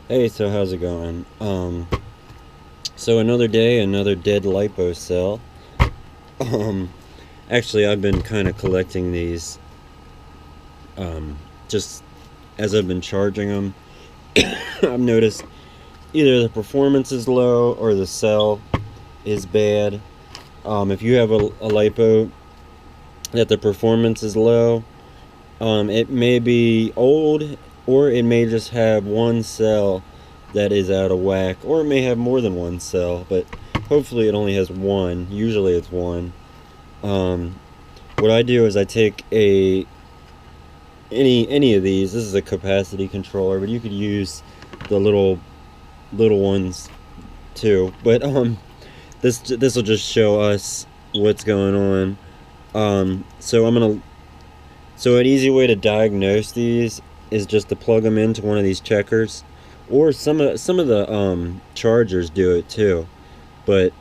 Hey, so how's it going? So another day, another dead lipo cell. Um, Actually, I've been kind of collecting these, just as I've been charging them. I've noticed either the performance is low or the cell is bad. If you have a lipo that the performance is low, it may be old, or it may just have one cell that is out of whack, or it may have more than one cell, but hopefully it only has one. Usually it's one. Um, what I do is I take any of these. This is a capacity controller, but you could use the little ones too. But this will just show us what's going on. So I'm gonna So an easy way to diagnose these is just to plug them into one of these checkers, or some of the chargers do it too. But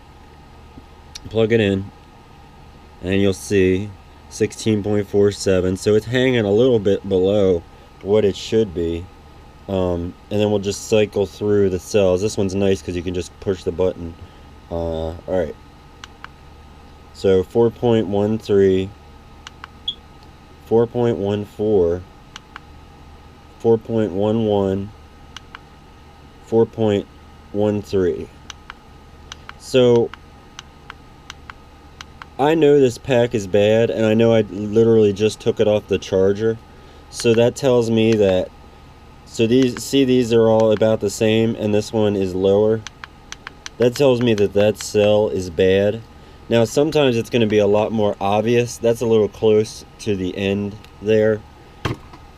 plug it in, and you'll see 16.47. So it's hanging a little bit below what it should be. And then we'll just cycle through the cells. This one's nice because you can just push the button. All right. So 4.13. 4.14, 4.11, 4.13. So I know this pack is bad, and I know I literally just took it off the charger. So that tells me that, so these are all about the same, and this one is lower. That tells me that that cell is bad. Now sometimes it's going to be a lot more obvious. That's a little close to the end there.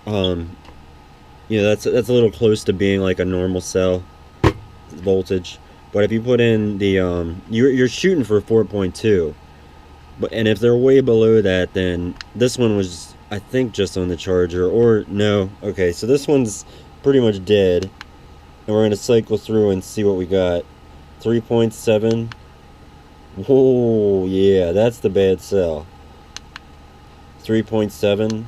That's a little close to being like a normal cell voltage. But if you put in the you're shooting for 4.2. And if they're way below that, then this one was, I think, just on the charger, or no. Okay, so this one's pretty much dead, and we're going to cycle through and see what we got. 3.7. Oh, yeah, that's the bad cell. 3.7,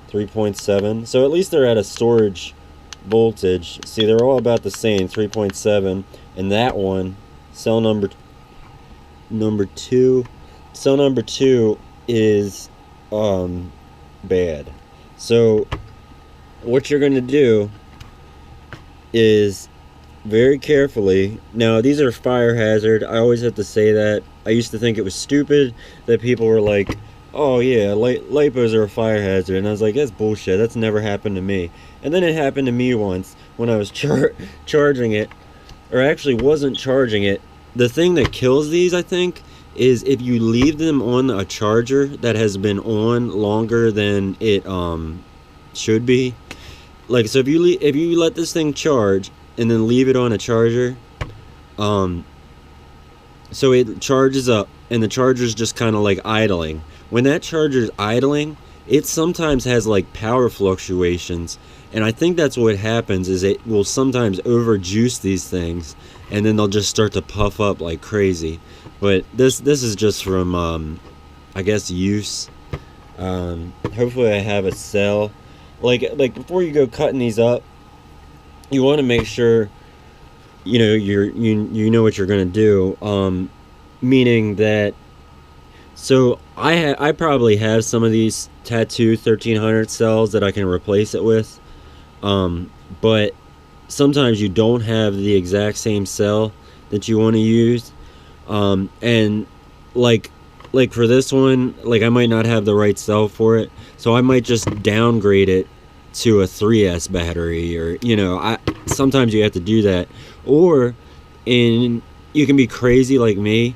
3.7. So at least they're at a storage voltage. See, they're all about the same, 3.7. And that one, cell number 2, cell number 2 is bad. So what you're going to do is very carefully. Now, these are fire hazard. I always have to say that. I used to think it was stupid that people were like, oh yeah, lipos are a fire hazard, and I was like, that's bullshit. That's never happened to me. And then it happened to me once when I was charging it, or actually wasn't charging it. The thing that kills these, I think, is if you leave them on a charger that has been on longer than it should be. Like, so if you let this thing charge and then leave it on a charger, so it charges up, and the charger's just kind of like idling. When that charger's idling, it sometimes has like power fluctuations, and I think that's what happens is it will sometimes overjuice these things, and then they'll just start to puff up like crazy. But this is just from I guess use. Hopefully I have a cell. Like before you go cutting these up, you want to make sure you know what you're gonna do. Meaning that, so I probably have some of these tattoo 1300 cells that I can replace it with, but sometimes you don't have the exact same cell that you want to use, and like for this one, like I might not have the right cell for it, so I might just downgrade it to a 3S battery, or sometimes you have to do that, or you can be crazy like me,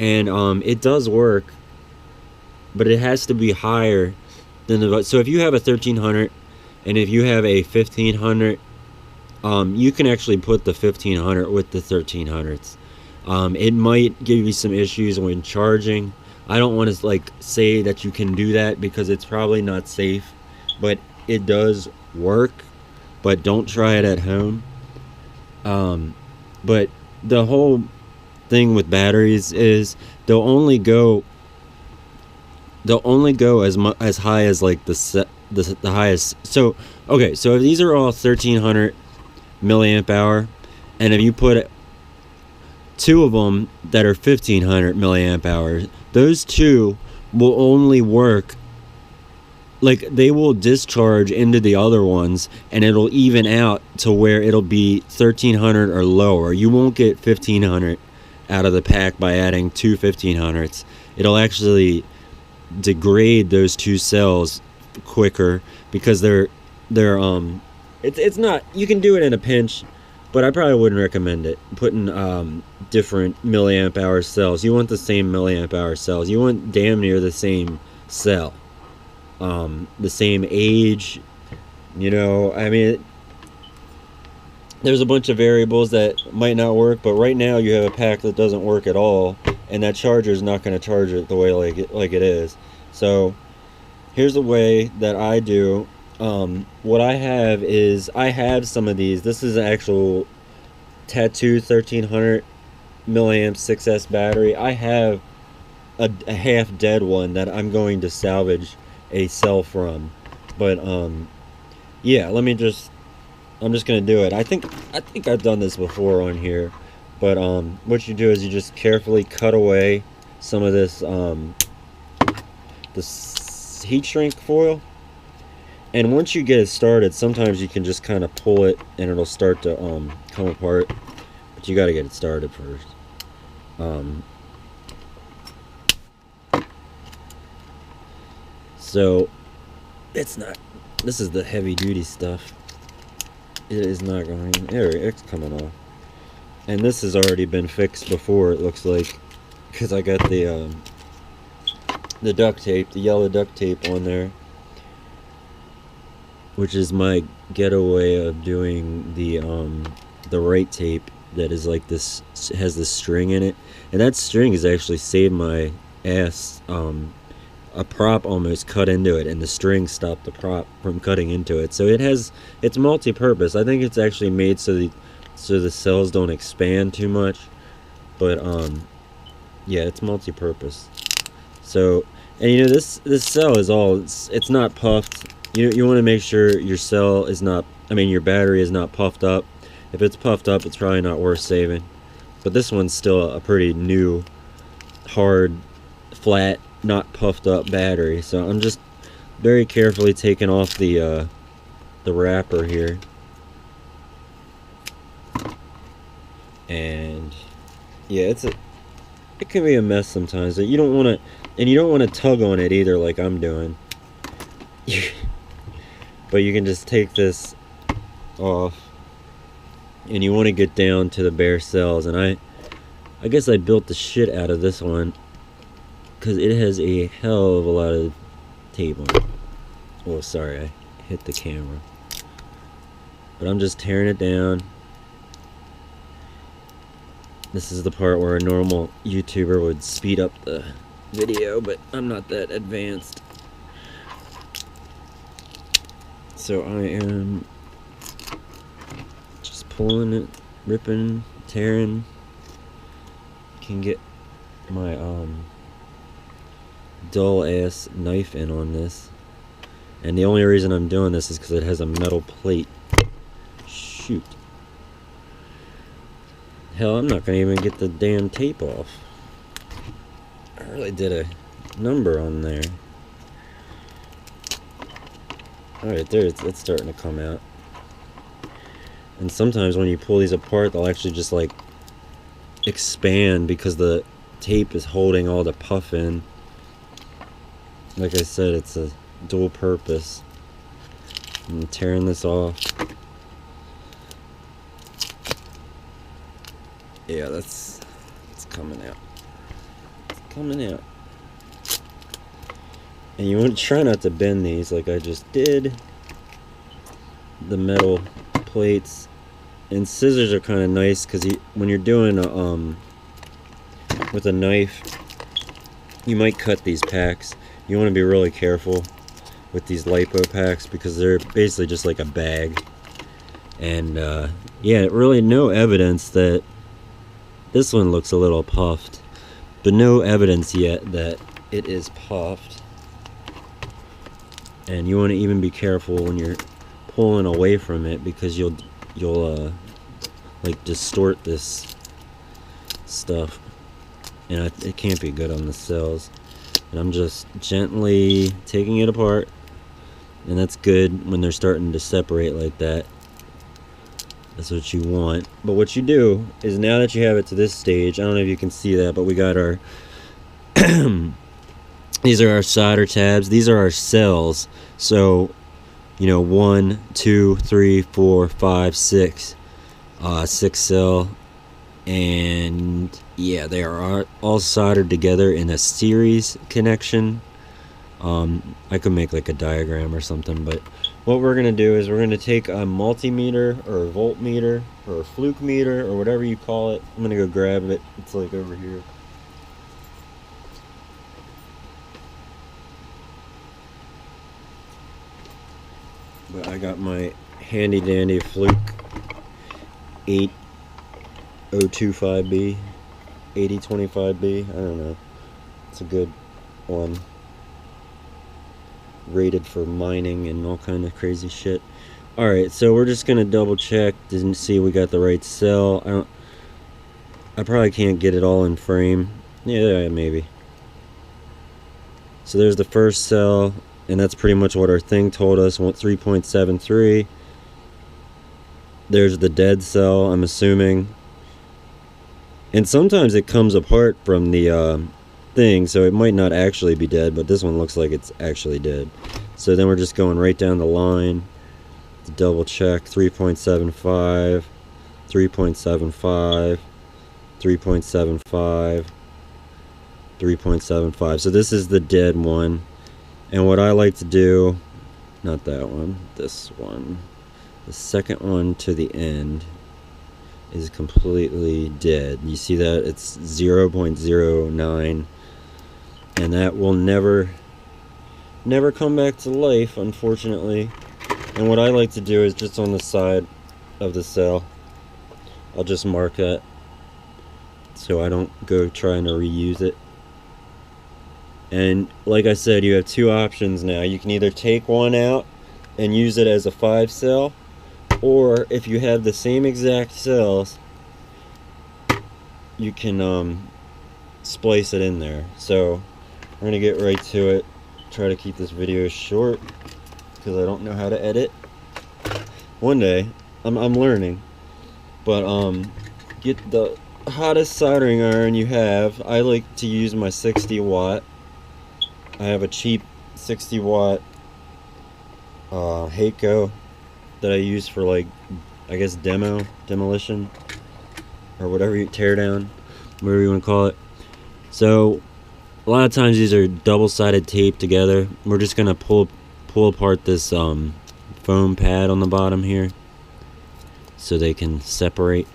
and it does work, but it has to be higher than the. So if you have a 1300 and if you have a 1500, you can actually put the 1500 with the 1300s. It might give you some issues when charging. I don't want to like say that you can do that because it's probably not safe, but it does work. But don't try it at home. But the whole thing with batteries is they'll only go as high as like the highest. So okay, so if these are all 1300 milliamp hour, and if you put two of them that are 1500 milliamp hours, those two will only work, like they will discharge into the other ones, and it'll even out to where it'll be 1300 or lower. You won't get 1500 out of the pack by adding two 1500s. It'll actually degrade those two cells quicker, because it's not, you can do it in a pinch, but I probably wouldn't recommend it, putting different milliamp hour cells. You want the same milliamp hour cells. You want damn near the same cell, the same age, you know. I mean, there's a bunch of variables that might not work, but right now you have a pack that doesn't work at all, and that charger is not going to charge it the way like it is. So here's the way that I do. What I have is, I have some of these. This is an actual Tattoo 1300 milliamp 6S battery. I have a half dead one that I'm going to salvage a cell from, but yeah, I'm just gonna do it. I think I've done this before on here, but what you do is you just carefully cut away some of this this heat shrink foil, and once you get it started, sometimes you can just kind of pull it and it'll start to come apart, but you got to get it started first. So it's not, this is the heavy duty stuff. It is not going, there, it's coming off. And this has already been fixed before, it looks like, because I got the duct tape, the yellow duct tape on there, which is my getaway of doing the right tape that is like this, has this string in it, and that string has actually saved my ass. A prop almost cut into it, and the string stopped the prop from cutting into it. So it's multi-purpose. I think it's actually made so the cells don't expand too much, but yeah, it's multi-purpose. So, and you know, this cell is all, it's not puffed. You want to make sure your cell is not, I mean your battery is not puffed up. If it's puffed up, it's probably not worth saving. But this one's still a pretty new, hard, flat, not puffed up battery. So I'm just very carefully taking off the wrapper here, and yeah, it can be a mess sometimes. You don't want to, and you don't want to tug on it either like I'm doing. But you can just take this off, and you want to get down to the bare cells. And I guess I built the shit out of this one, because it has a hell of a lot of tape on it. Oh, sorry, I hit the camera. But I'm just tearing it down. This is the part where a normal YouTuber would speed up the video, but I'm not that advanced. So I am just pulling it, ripping, tearing. Can get my dull ass knife in on this, and the only reason I'm doing this is because it has a metal plate. Shoot, hell, I'm not gonna even get the damn tape off. I really did a number on there. Alright, there, it's starting to come out. And sometimes when you pull these apart, they'll actually just like expand because the tape is holding all the puff in. Like I said, it's a dual purpose. I'm tearing this off. Yeah, it's coming out. It's coming out. And you want to try not to bend these like I just did. The metal plates. And scissors are kind of nice, because when you're doing with a knife, you might cut these packs. You want to be really careful with these Lipo packs, because they're basically just like a bag. And yeah, really no evidence that this one looks a little puffed, but no evidence yet that it is puffed. And you want to even be careful when you're pulling away from it, because you you'll like distort this stuff, and it can't be good on the cells. And I'm just gently taking it apart, and that's good when they're starting to separate like that. That's what you want. But what you do is, now that you have it to this stage, I don't know if you can see that, but we got our these are our solder tabs. These are our cells. So, you know, 1, 2, 3, 4, 5, 6, 6 cell, and yeah, they are all soldered together in a series connection. I could make like a diagram or something, but what we're gonna do is we're gonna take a multimeter or a voltmeter or a fluke meter or whatever you call it. I'm gonna go grab it. It's like over here. But I got my handy dandy fluke 8025B, 8025B. I don't know. It's a good one. Rated for mining and all kind of crazy shit. Alright, so we're just gonna double check. Didn't see we got the right cell. I probably can't get it all in frame. Yeah, maybe. So there's the first cell, and that's pretty much what our thing told us. 3.73. There's the dead cell, I'm assuming. And sometimes it comes apart from the thing, so it might not actually be dead, but this one looks like it's actually dead. So then we're just going right down the line to double check. 3.75, 3.75, 3.75, 3.75. So this is the dead one. And what I like to do, not that one, this one, the second one to the end is completely dead. You see that? It's 0.09, and that will never come back to life, unfortunately. And what I like to do is just on the side of the cell, I'll just mark that so I don't go trying to reuse it. And like I said, you have two options now. You can either take one out and use it as a 5 cell, or if you have the same exact cells, you can splice it in there. So we're gonna get right to it. Try to keep this video short because I don't know how to edit. One day, I'm learning. But get the hottest soldering iron you have. I like to use my 60 watt. I have a cheap 60 watt Heiko that I use for, like, I guess demolition, or whatever you tear down, whatever you want to call it. So a lot of times these are double-sided tape together. We're just gonna pull apart this foam pad on the bottom here so they can separate.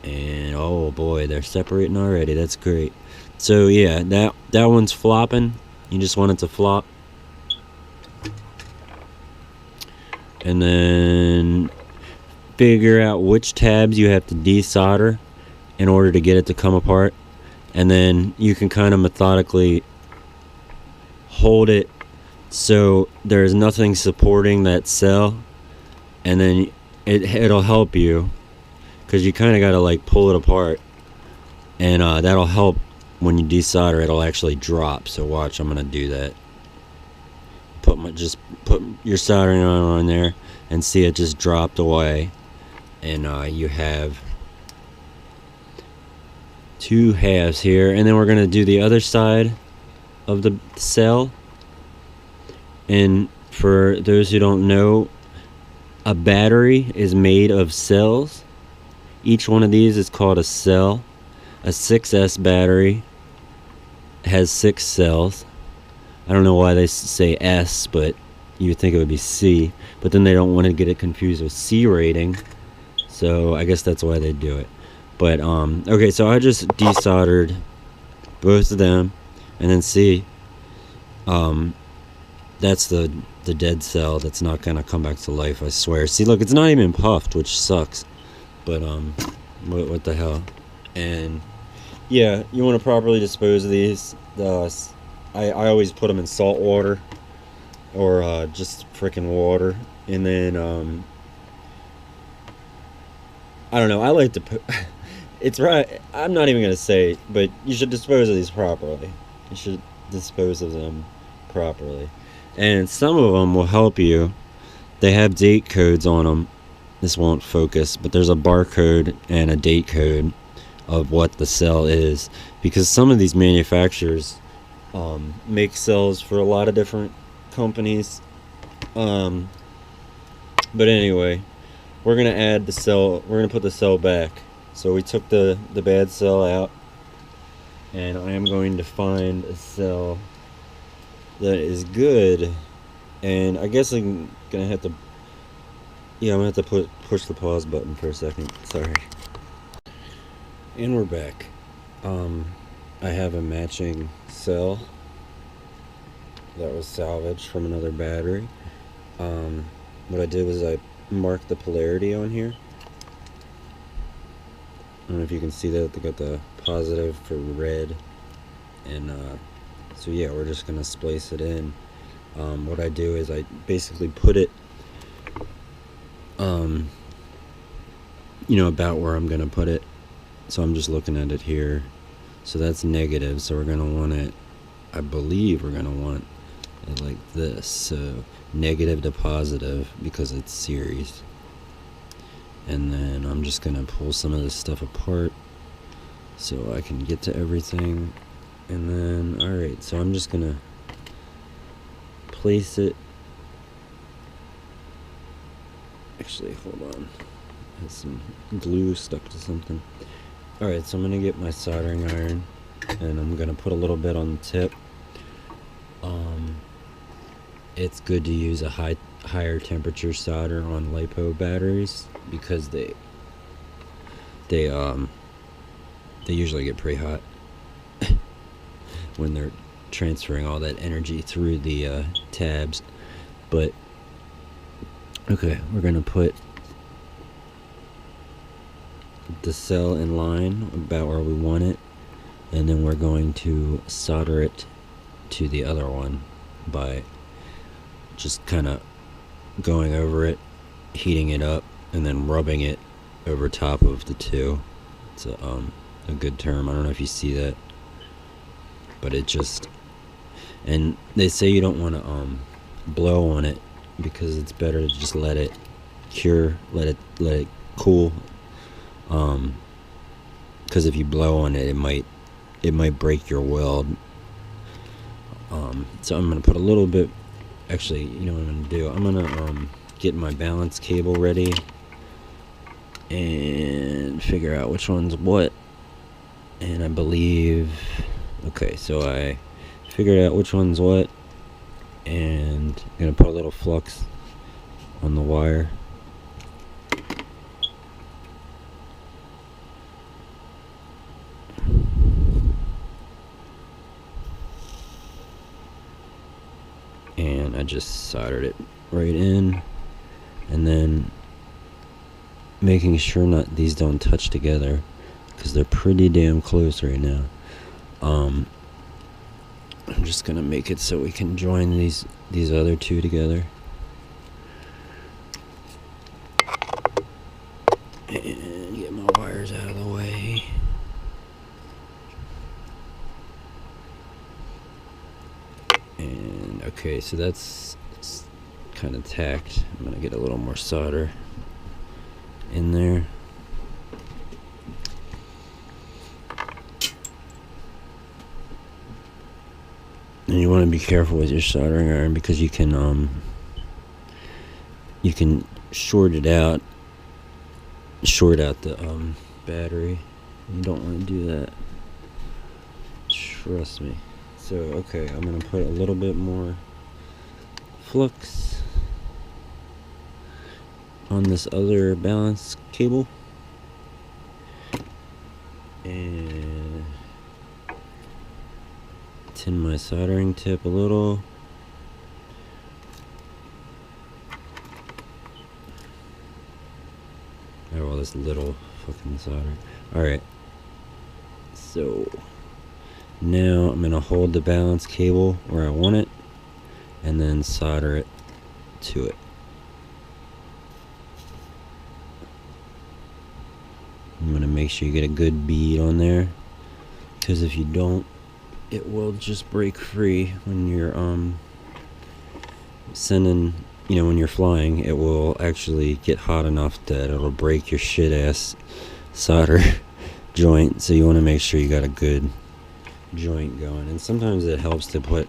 And oh boy, they're separating already. That's great. So yeah, that one's flopping. You just want it to flop. And then figure out which tabs you have to desolder in order to get it to come apart. And then you can kind of methodically hold it so there's nothing supporting that cell, and then it'll help you, because you kind of got to like pull it apart, and that'll help. When you desolder, it'll actually drop. So watch, I'm gonna do that. Just put your soldering iron on there and see it just dropped away, and you have two halves here. And then we're gonna do the other side of the cell. And for those who don't know, a battery is made of cells. Each one of these is called a cell. A 6S battery has 6 cells. I don't know why they say S, but you would think it would be C. But then they don't want to get it confused with C rating, so I guess that's why they do it. But okay, so I just desoldered both of them, and then see, that's the dead cell that's not gonna come back to life, I swear. See, look, it's not even puffed, which sucks. But what the hell? And yeah, you want to properly dispose of these. I always put them in salt water, or just freaking water, and then I don't know. I like to put. It's right. I'm not even gonna say, but you should dispose of these properly. You should dispose of them properly, and some of them will help you. They have date codes on them. This won't focus, but there's a barcode and a date code of what the cell is, because some of these manufacturers make cells for a lot of different companies. Um, but anyway, we're gonna add the cell. We're gonna put the cell back. So we took the bad cell out, and I am going to find a cell that is good. And I guess I'm gonna have to. Yeah, I'm gonna have to push the pause button for a second. Sorry. And we're back. I have a matching cell that was salvaged from another battery. What I did was I marked the polarity on here. I don't know if you can see that. They got the positive for red, and so yeah, we're just gonna splice it in. What I do is I basically put it, about where I'm gonna put it. So I'm just looking at it here. So that's negative. So we're gonna want it. I believe we're gonna want it like this. So negative to positive because it's series. And then I'm just gonna pull some of this stuff apart so I can get to everything. And then, alright, so I'm just gonna place it. Actually, hold on. Has some glue stuck to something. Alright, so I'm gonna get my soldering iron and I'm gonna put a little bit on the tip. It's good to use a higher temperature solder on Lipo batteries because they usually get pretty hot when they're transferring all that energy through the tabs. But okay, we're gonna put the cell in line about where we want it, and then we're going to solder it to the other one by just kind of going over it, heating it up, and then rubbing it over top of the two. It's a good term. I don't know if you see that, but it just, and they say you don't want to blow on it because it's better to just let it cure, let it cool. Because if you blow on it, it might break your weld. So I'm gonna put a little bit. Actually, you know what I'm gonna do? I'm gonna get my balance cable ready and figure out which one's what. And I believe, okay, so I figured out which one's what, and I'm gonna put a little flux on the wire. And I just soldered it right in, and then making sure these don't touch together because they're pretty damn close right now. I'm just gonna make it so we can join these other two together. And get my wires out of the way. And okay, so that's kind of tacked. I'm gonna get a little more solder in there. And you want to be careful with your soldering iron because you can short out the battery. You don't want to do that. Trust me. So okay, I'm gonna put a little bit more flux on this other balance cable, and tin my soldering tip a little. Oh, well, this little fucking solder. Alright, so now I'm gonna hold the balance cable where I want it and then solder it to it. make sure you get a good bead on there, because if you don't, it will just break free when you're sending, when you're flying. It will actually get hot enough that it'll break your shit ass solder joint. So you want to make sure you got a good joint going, and sometimes it helps to put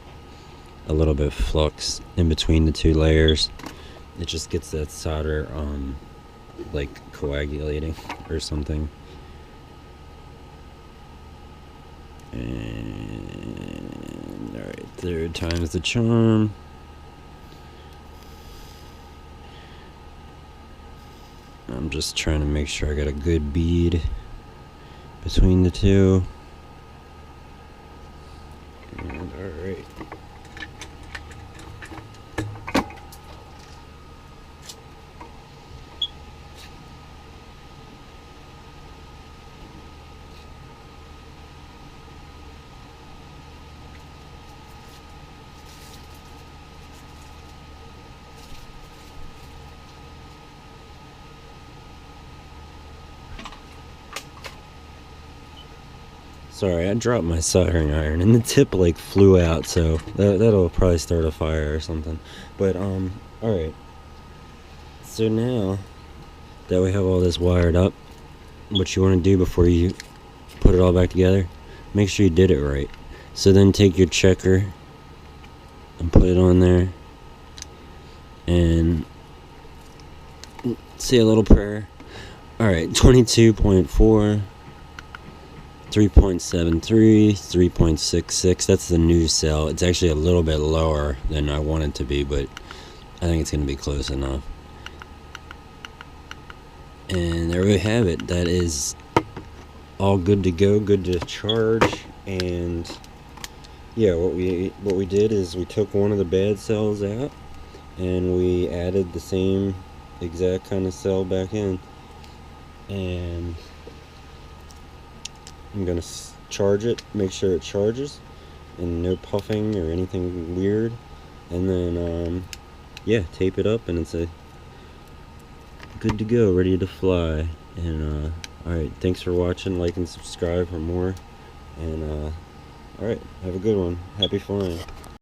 a little bit of flux in between the two layers. It just gets that solder like coagulating or something. And alright, third time's the charm. I'm just trying to make sure I got a good bead between the two. And alright. Sorry, I dropped my soldering iron and the tip like flew out, so that'll probably start a fire or something. But alright. So now that we have all this wired up, what you want to do before you put it all back together, make sure you did it right. So then take your checker and put it on there and say a little prayer. Alright, 22.4, 3.73, 3.66. That's the new cell. It's actually a little bit lower than I want it to be, but I think it's going to be close enough. And there we have it. That is all good to go, good to charge. And yeah, what we did is we took one of the bad cells out and we added the same exact kind of cell back in, and I'm gonna charge it, make sure it charges and no puffing or anything weird, and then yeah, tape it up and it's a good to go, ready to fly. And alright, thanks for watching. Like and subscribe for more, and alright, have a good one. Happy flying.